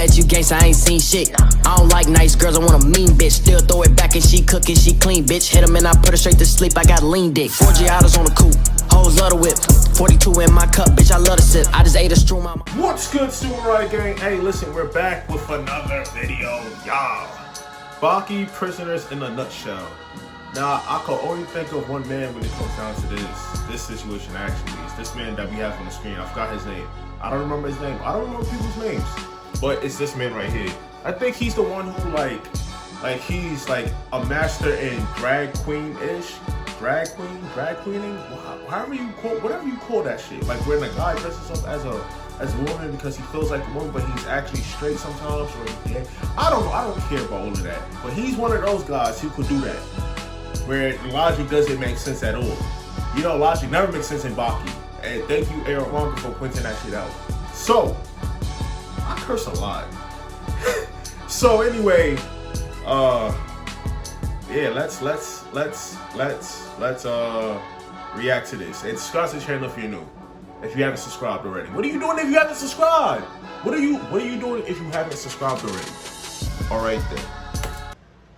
that you gangsta, I ain't seen shit. I don't like nice girls, I want a mean bitch. Still throw it back and she cook and she clean, bitch. Hit him and I put her straight to sleep, I got lean dick. 4 Giottos on the coupe, hoes love the whip. 42 in my cup, bitch, I love the sip. I just ate a stream out my... What's good, Samurai Gang? Hey, listen, we're back with another video, y'all. Baki, prisoners in a nutshell. Now, I can only think of one man when it comes down to this situation actually. It's this man that we have on the screen. I forgot his name. I don't remember his name. I don't remember people's names. But it's this man right here. I think he's the one who like he's like a master in drag queen-ish. Drag queening, however you call, whatever you call that shit. Like when a guy dresses up as a woman because he feels like a woman, but he's actually straight sometimes, or he's gay. I don't know. I don't care about all of that. But he's one of those guys who could do that, where logic doesn't make sense at all. You know, logic never makes sense in Baki. And thank you, Aaron Wonka, for pointing that shit out. So I curse a lot. So anyway, yeah, let's react to this. And subscribe to the channel if you're new. If you haven't subscribed already. What are you doing if you haven't subscribed? What are you doing if you haven't subscribed already? Alright then.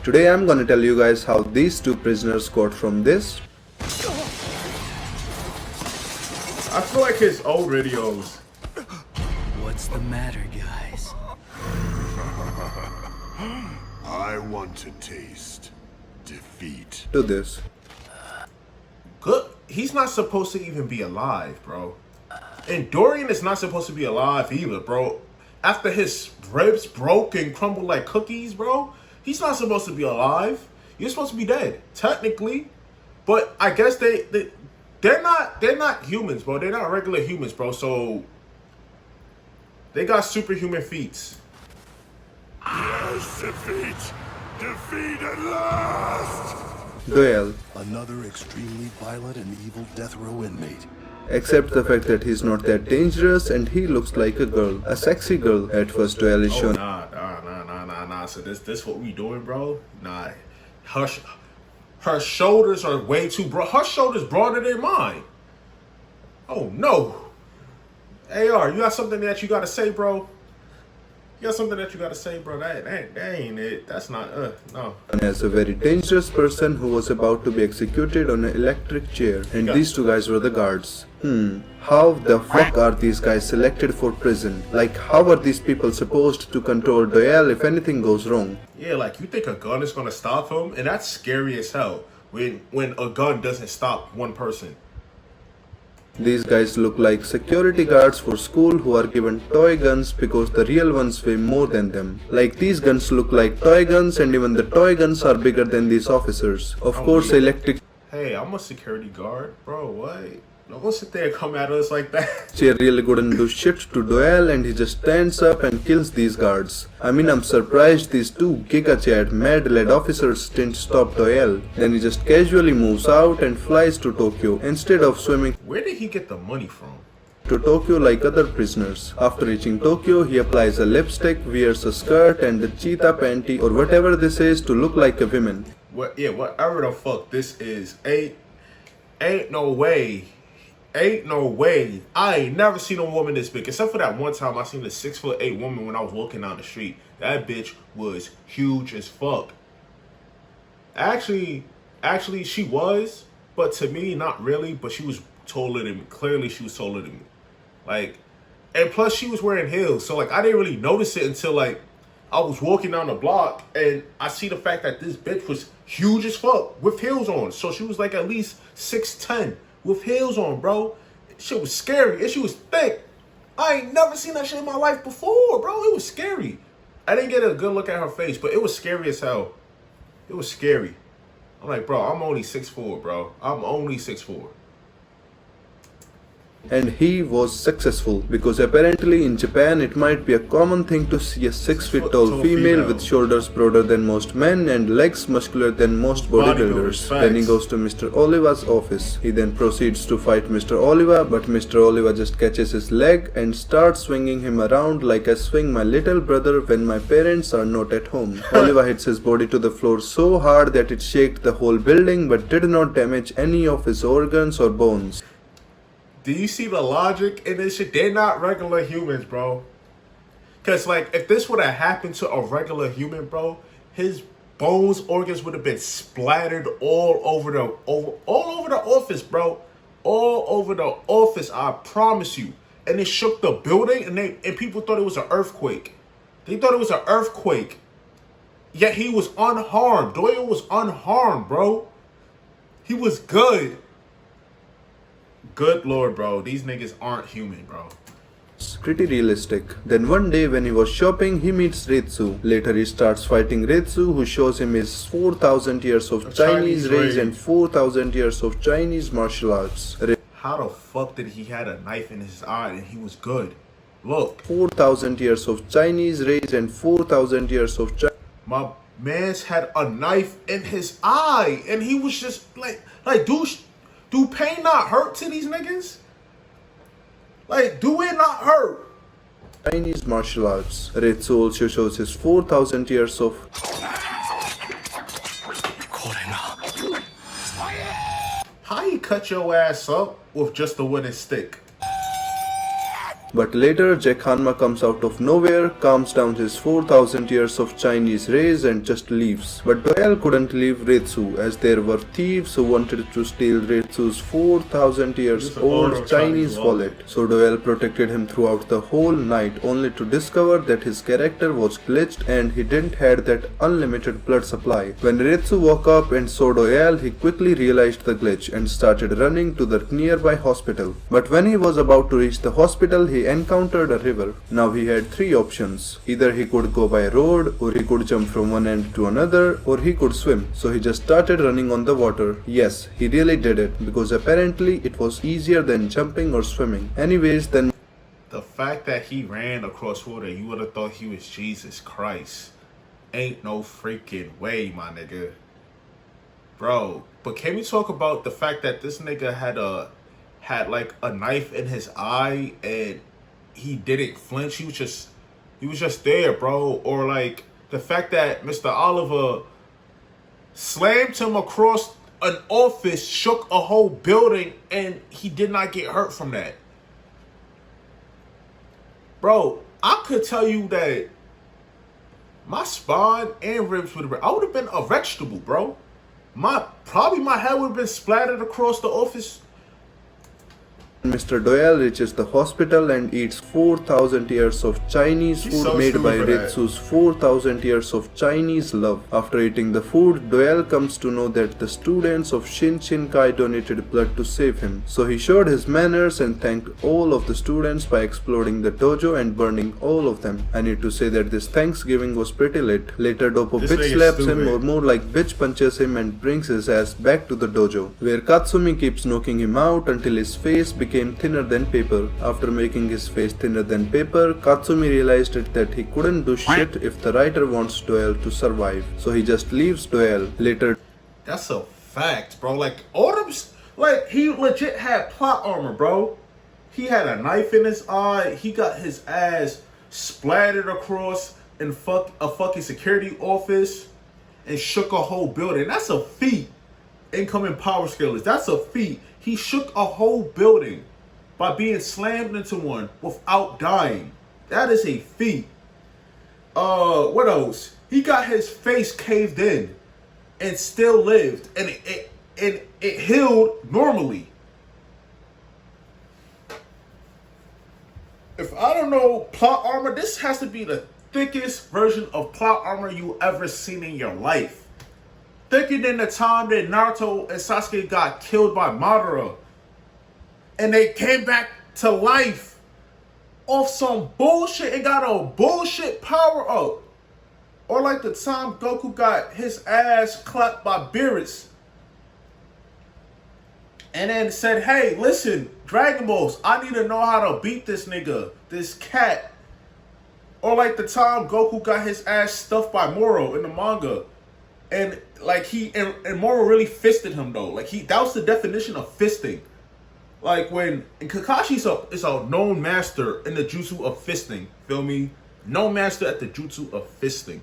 Today I'm gonna tell you guys how these two prisoners got from this. I feel like his old videos. What's the matter, guys? I want to taste defeat. To this. Good. He's not supposed to even be alive, bro. And Dorian is not supposed to be alive either, bro. After his ribs broke and crumbled like cookies, bro, he's not supposed to be alive. You're supposed to be dead, technically. But I guess they're not humans, bro. They're not regular humans, bro. So they got superhuman feats. Yes, defeat! Defeat at last! Duel. Another extremely violent and evil death row inmate. Except the fact that he's not that dangerous and he looks like a girl. A sexy girl at first Duel is shown. Nah. So this what we doing, bro? Nah. Her shoulders are way too broad. Her shoulders broader than mine. Oh no. AR, you got something that you gotta say, bro? You got something that you gotta say, bro? That ain't it. That's not, no. As a very dangerous person who was about to be executed on an electric chair. And these two guys were the guards. How the fuck are these guys selected for prison? Like, how are these people supposed to control Doyle if anything goes wrong? Yeah, like, you think a gun is gonna stop him? And that's scary as hell when a gun doesn't stop one person. These guys look like security guards for school who are given toy guns because the real ones weigh more than them. Like, these guns look like toy guns and even the toy guns are bigger than these officers. Of course, electric... Hey, I'm a security guard. Bro, what? Don't sit there and come at us like that. Chair really couldn't do shit to Doyle and he just stands up and kills these guards. I mean, I'm surprised these two giga-chat mad-led officers didn't stop Doyle. Then he just casually moves out and flies to Tokyo instead of swimming. Where did he get the money from? To Tokyo like other prisoners. After reaching Tokyo, he applies a lipstick, wears a skirt and the cheetah panty or whatever this is to look like a woman. Yeah, whatever the fuck this is. Ain't no way. Ain't no way. I ain't never seen a woman this big. Except for that one time I seen a 6'8" woman when I was walking down the street. That bitch was huge as fuck. Actually, she was. But to me, not really. But she was taller than me. Clearly, she was taller than me. Like, and plus she was wearing heels. So, like, I didn't really notice it until, like, I was walking down the block. And I see the fact that this bitch was huge as fuck with heels on. So, she was, like, at least 6'10". With heels on, bro. Shit was scary. And she was thick. I ain't never seen that shit in my life before, bro. It was scary. I didn't get a good look at her face, but it was scary as hell. It was scary. I'm like, bro, I'm only 6'4", bro. I'm only 6'4". And he was successful because apparently in Japan it might be a common thing to see a 6 feet tall female with shoulders broader than most men and legs muscular than most bodybuilders. Then he goes to Mr. Oliva's office. He then proceeds to fight Mr. Oliva, but Mr. Oliva just catches his leg and starts swinging him around like I swing my little brother when my parents are not at home. Oliva hits his body to the floor so hard that it shook the whole building but did not damage any of his organs or bones. Do you see the logic in this shit? They're not regular humans, bro. Because, like, if this would have happened to a regular human, bro, his bones, organs would have been splattered all over the office, bro. All over the office, I promise you. And it shook the building, and people thought it was an earthquake. They thought it was an earthquake. Yet he was unharmed. Doyle was unharmed, bro. He was good. Good Lord, bro. These niggas aren't human, bro. Pretty realistic. Then one day when he was shopping, he meets Retsu. Later he starts fighting Retsu, who shows him his 4,000 years of Chinese race and 4,000 years of Chinese martial arts. How the fuck did he had a knife in his eye and he was good? Look. 4,000 years of Chinese race and 4,000 years of My man's had a knife in his eye and he was just like do pain not hurt to these niggas? Like, do it not hurt? Chinese martial arts. Retsu also shows his 4,000 years of How he cut your ass up with just a wooden stick? But later, Jack Hanma comes out of nowhere, calms down his 4,000 years of Chinese race and just leaves. But Doyle couldn't leave Retsu, as there were thieves who wanted to steal Retsu's 4,000 years old Chinese wallet. So Doyle protected him throughout the whole night, only to discover that his character was glitched and he didn't have that unlimited blood supply. When Retsu woke up and saw Doyle, he quickly realized the glitch and started running to the nearby hospital. But when he was about to reach the hospital, he encountered a river. Now he had three options. Either he could go by road, or he could jump from one end to another, or he could swim. So he just started running on the water. Yes, he really did it, because apparently it was easier than jumping or swimming. Anyways, then The fact that he ran across water, you would have thought he was Jesus Christ. Ain't no freaking way, my nigga. Bro, but can we talk about the fact that this nigga had like a knife in his eye and he didn't flinch? He was just there, bro. Or like the fact that Mr. Oliver slammed him across an office, shook a whole building, and he did not get hurt from that. Bro, I could tell you that my spine and ribs would have been, I would have been a vegetable, bro. Probably my head would have been splattered across the office. Mr. Doyle reaches the hospital and eats 4,000 years of Chinese food made by Retsu's 4,000 years of Chinese love. After eating the food, Doyle comes to know that the students of Shinshinkai donated blood to save him. So he showed his manners and thanked all of the students by exploding the dojo and burning all of them. I need to say that this Thanksgiving was pretty lit. Later, Dopo bitch slaps him, or more like bitch punches him, and brings his ass back to the dojo, where Katsumi keeps knocking him out until his face became thinner than paper. After making his face thinner than paper, Katsumi realized that he couldn't do shit if the writer wants Doyle to survive. So he just leaves Doyle. Later, that's a fact, bro. Like, all them, like, he legit had plot armor, bro. He had a knife in his eye. He got his ass splattered across in a fucking security office and shook a whole building. That's a feat. Incoming power scalers. That's a feat. He shook a whole building by being slammed into one without dying. That is a feat. What else? He got his face caved in and still lived, and it healed normally. If I don't know plot armor, this has to be the thickest version of plot armor you ever seen in your life. Thicker than the time that Naruto and Sasuke got killed by Madara, and they came back to life off some bullshit and got a bullshit power up. Or like the time Goku got his ass clapped by Beerus and then said, hey, listen, Dragon Balls, I need to know how to beat this nigga, this cat. Or like the time Goku got his ass stuffed by Moro in the manga. And like and Moro really fisted him though. Like that was the definition of fisting. Like and Kakashi is a known master in the jutsu of fisting. Feel me? No master at the jutsu of fisting.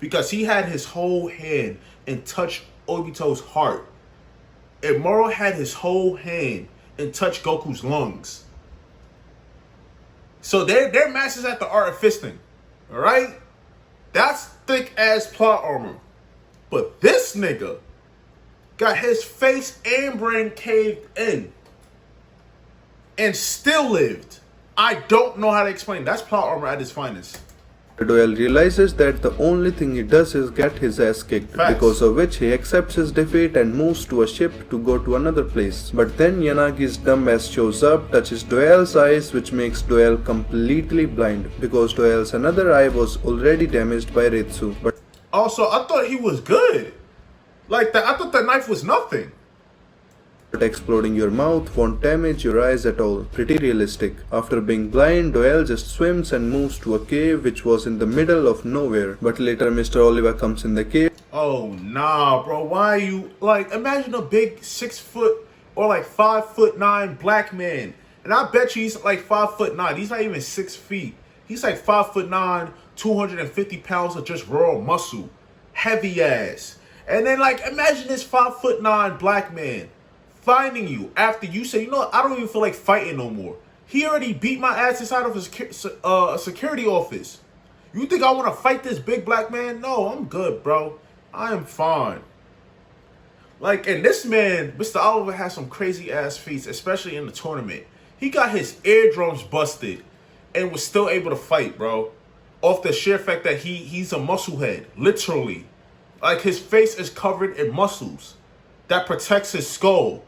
Because he had his whole hand and touched Obito's heart. And Moro had his whole hand and touched Goku's lungs. So they're masters at the art of fisting. Alright? That's thick ass plot armor. But this nigga got his face and brain caved in and still lived. I don't know how to explain. That's plot armor at its finest. Doyle realizes that the only thing he does is get his ass kicked, Facts. because of which he accepts his defeat and moves to a ship to go to another place. But then Yanagi's dumb ass shows up, touches Doyle's eyes, which makes Doyle completely blind, because Doyle's another eye was already damaged by Retsu. But Also, I thought he was good. Like that, I thought that knife was nothing. exploding your mouth won't damage your eyes at all. Pretty realistic. After being blind, Doyle just swims and moves to a cave which was in the middle of nowhere. But later Mr. Oliva comes in the cave. Oh nah, bro. Why are you like? Imagine a big 6 foot or like 5'9" black man, and I bet you he's like 5'9". He's not even 6 feet. He's like 5'9", 250 pounds of just raw muscle, heavy ass. And then like imagine this 5'9" black man finding you after you say, you know what, I don't even feel like fighting no more. He already beat my ass inside of a security office. You think I want to fight this big black man? No, I'm good, bro. I am fine. Like, and this man, Mr. Oliver, has some crazy ass feats, especially in the tournament. He got his eardrums busted and was still able to fight, bro. Off the sheer fact that he's a muscle head, literally. Like, his face is covered in muscles that protects his skull.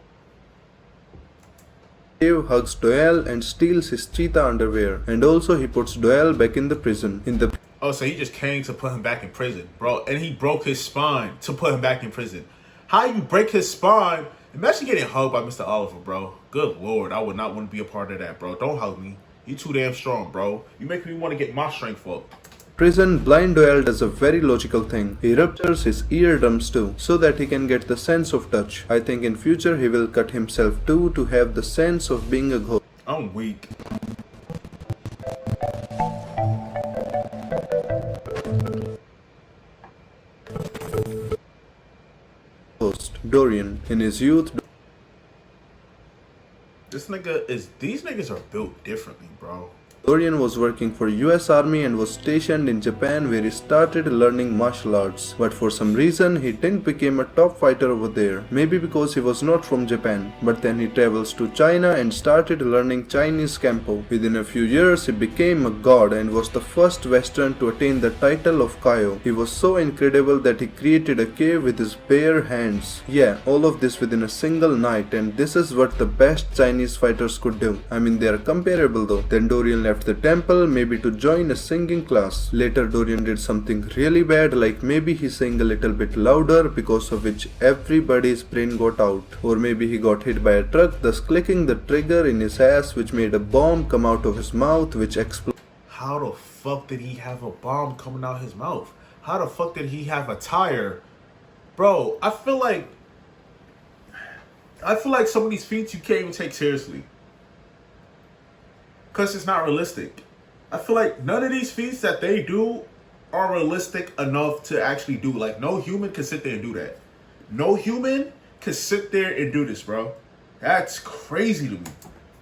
Cave hugs Doyle and steals his cheetah underwear, and also he puts Doyle back in the prison. Oh, so he just came to put him back in prison, bro. And he broke his spine to put him back in prison. How you break his spine? Imagine getting hugged by Mr. Oliver, bro. Good lord, I would not want to be a part of that, bro. Don't hug me. You too damn strong, bro. You make me want to get my strength up. Prison, blind Doyle does a very logical thing. He ruptures his eardrums too, so that he can get the sense of touch. I think in future he will cut himself too to have the sense of being a ghost. I'm weak. Dorian, in his youth, These niggas are built differently, bro. Dorian was working for US Army and was stationed in Japan, where he started learning martial arts. But for some reason he didn't become a top fighter over there. Maybe because he was not from Japan. But then he travels to China and started learning Chinese Kempo. Within a few years he became a god and was the first Western to attain the title of Kaio. He was so incredible that he created a cave with his bare hands. Yeah, all of this within a single night, and this is what the best Chinese fighters could do. I mean, they are comparable though. Then Dorian left the temple, maybe to join a singing class. Later Dorian did something really bad, like maybe he sang a little bit louder, because of which everybody's brain got out. Or maybe he got hit by a truck, thus clicking the trigger in his ass, which made a bomb come out of his mouth, which exploded. How the fuck did he have a bomb coming out his mouth? How the fuck did he have a tire? Bro, I feel like some of these feats you can't even take seriously. Because it's not realistic. I feel like none of these feats that they do are realistic enough to actually do. Like, no human can sit there and do that. No human can sit there and do this, bro. That's crazy to me.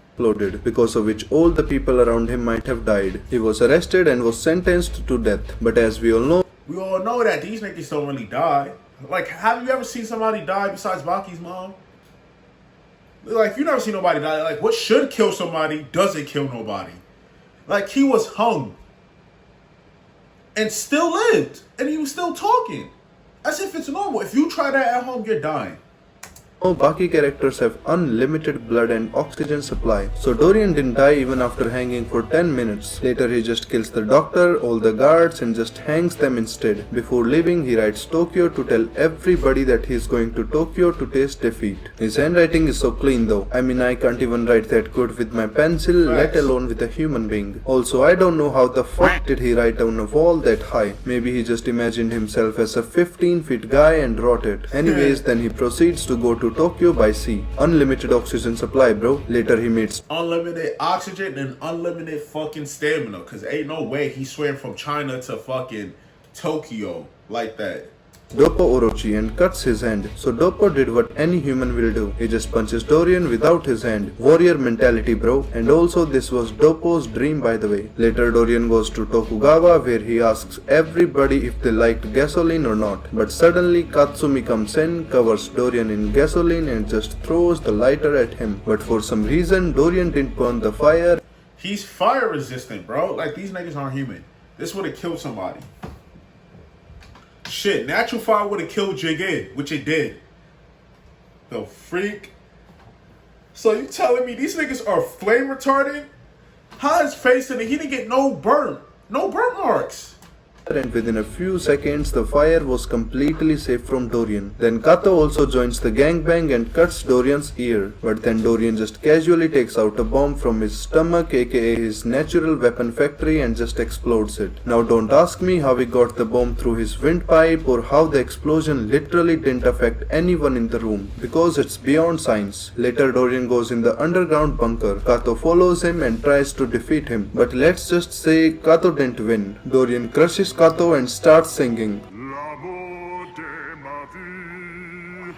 Exploded, because of which all the people around him might have died. He was arrested and was sentenced to death. But as we all know that these niggas don't really die. Like, have you ever seen somebody die besides Baki's mom? Like, if you never seen nobody die, like, what should kill somebody doesn't kill nobody. Like, he was hung and still lived, and he was still talking as if it's normal. If you try that at home, you're dying. Baki characters have unlimited blood and oxygen supply, so Dorian didn't die even after hanging for 10 minutes. Later he just kills the doctor, all the guards, and just hangs them instead. Before leaving he writes Tokyo to tell everybody that he is going to Tokyo to taste defeat. His handwriting is so clean though. I mean, I can't even write that good with my pencil, let alone with a human being. Also, I don't know how the fuck did he write on a wall that high. Maybe he just imagined himself as a 15-feet guy and wrote it. Anyways, then he proceeds to go to Tokyo by sea. Unlimited oxygen supply, bro. Later he meets unlimited oxygen and unlimited fucking stamina. Cause ain't no way he swam from China to fucking Tokyo like that. Doppo Orochi and cuts his hand. So Doppo did what any human will do. He just punches Dorian without his hand. Warrior mentality, bro. And also this was Doppo's dream, by the way. Later Dorian goes to Tokugawa where he asks everybody if they liked gasoline or not. But suddenly Katsumi comes in, covers Dorian in gasoline and just throws the lighter at him. But for some reason Dorian didn't burn the fire. He's fire resistant, bro. Like, these niggas aren't human. This would have killed somebody. Shit, natural fire would have killed Jigen, which it did. The freak. So you telling me these niggas are flame retardant? How his face in it? He didn't get no burn marks. And within a few seconds the fire was completely safe from Dorian. Then Kato also joins the gangbang and cuts Dorian's ear. But then Dorian just casually takes out a bomb from his stomach, aka his natural weapon factory, and just explodes it. Now don't ask me how he got the bomb through his windpipe or how the explosion literally didn't affect anyone in the room, because it's beyond science. Later Dorian goes in the underground bunker. Kato follows him and tries to defeat him. But let's just say Kato didn't win. Dorian crushes Kato and starts singing. L'amour de ma vie.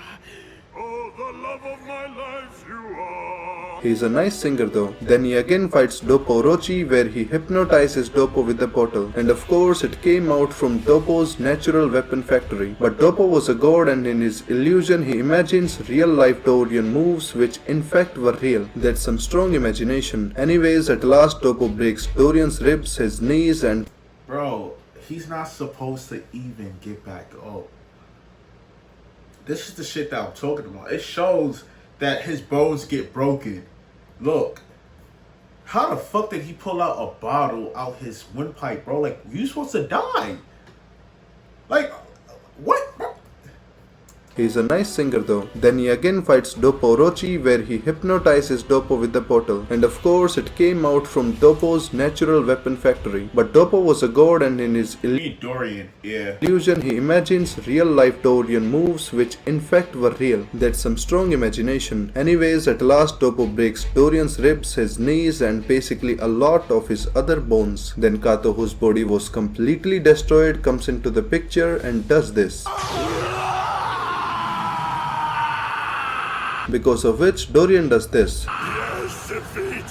Oh, the love of my life you are. He's a nice singer though. Then he again fights Doppo Orochi where he hypnotizes Doppo with the bottle. And of course it came out from Doppo's natural weapon factory. But Doppo was a god and in his illusion he imagines real life Dorian moves which in fact were real. That's some strong imagination. Anyways, at last Doppo breaks Dorian's ribs, his knees and... Bro, he's not supposed to even get back up. This is the shit that I'm talking about. It shows that his bones get broken. Look, how the fuck did he pull out a bottle out his windpipe, bro? Like, you supposed to die. Like, what, bro? He's a nice singer though. Then he again fights Doppo Orochi where he hypnotizes Doppo with the bottle. And of course it came out from Doppo's natural weapon factory. But Doppo was a god and in his Dorian, yeah. illusion he imagines real life Dorian moves which in fact were real. That's some strong imagination. Anyways, at last Doppo breaks Dorian's ribs, his knees and basically a lot of his other bones. Then Kato, whose body was completely destroyed, comes into the picture and does this. Because of which Dorian does this. Yes, defeat!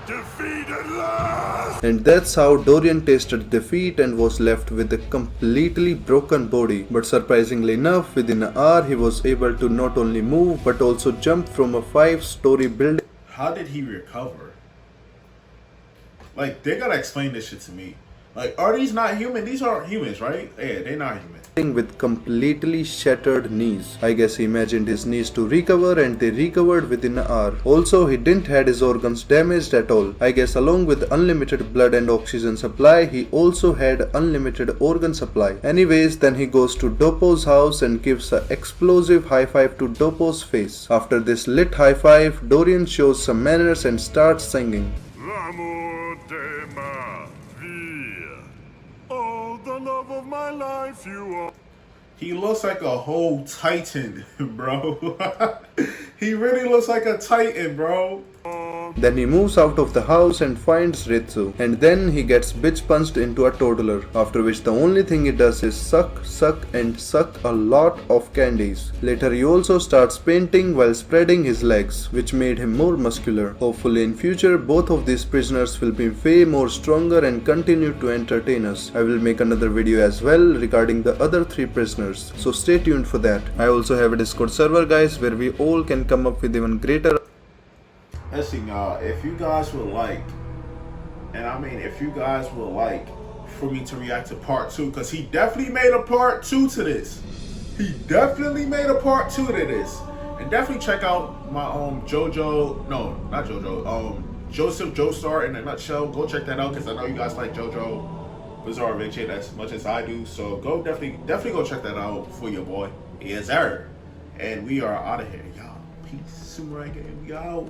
Defeat at last! And that's how Dorian tasted defeat and was left with a completely broken body. But surprisingly enough, within an hour he was able to not only move but also jump from a 5-story building. How did he recover? Like, they gotta explain this shit to me. Like, are these not human? These aren't humans, right? Yeah, they're not human. With completely shattered knees. I guess he imagined his knees to recover and they recovered within an hour. Also, he didn't had his organs damaged at all. I guess along with unlimited blood and oxygen supply, he also had unlimited organ supply. Anyways, then he goes to Doppo's house and gives an explosive high five to Doppo's face. After this lit high five, Dorian shows some manners and starts singing. L'amour de ma vie. Oh, the love of my life you are. He looks like a whole titan, bro. He really looks like a titan, bro. Then he moves out of the house and finds Ritsu. And then he gets bitch punched into a toddler. After which the only thing he does is suck, suck and suck a lot of candies. Later he also starts painting while spreading his legs, which made him more muscular. Hopefully in future both of these prisoners will be way more stronger and continue to entertain us. I will make another video as well regarding the other 3 prisoners. So stay tuned for that. I also have a Discord server guys where we all can come up with even greater. Listen, y'all, if you guys would like, and I mean if you guys would like for me to react to part 2, because he definitely made a part 2 to this. He definitely made a part 2 to this. And definitely check out my JoJo, no, not JoJo, Joseph Joestar in a nutshell. Go check that out because I know you guys like JoJo Bizarre Adventure as much as I do. So go definitely go check that out for your boy. Yes, sir. And we are out of here, y'all. Peace. Samurai Game, we out.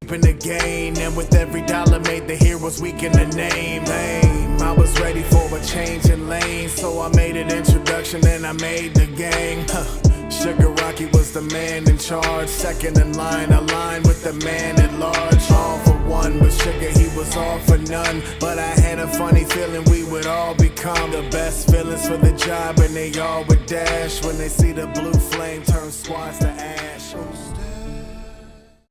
In the game, and with every dollar made, the heroes weaken the name. I was ready for a change in lane, so I made an introduction and I made the gang. Sugar Rocky was the man in charge, second in line, aligned with the man at large. All for one, but Sugar he was all for none. But I had a funny feeling we would all become overcome. The best feelings for the job, and they all would dash when they see the blue flame turn squads to ash.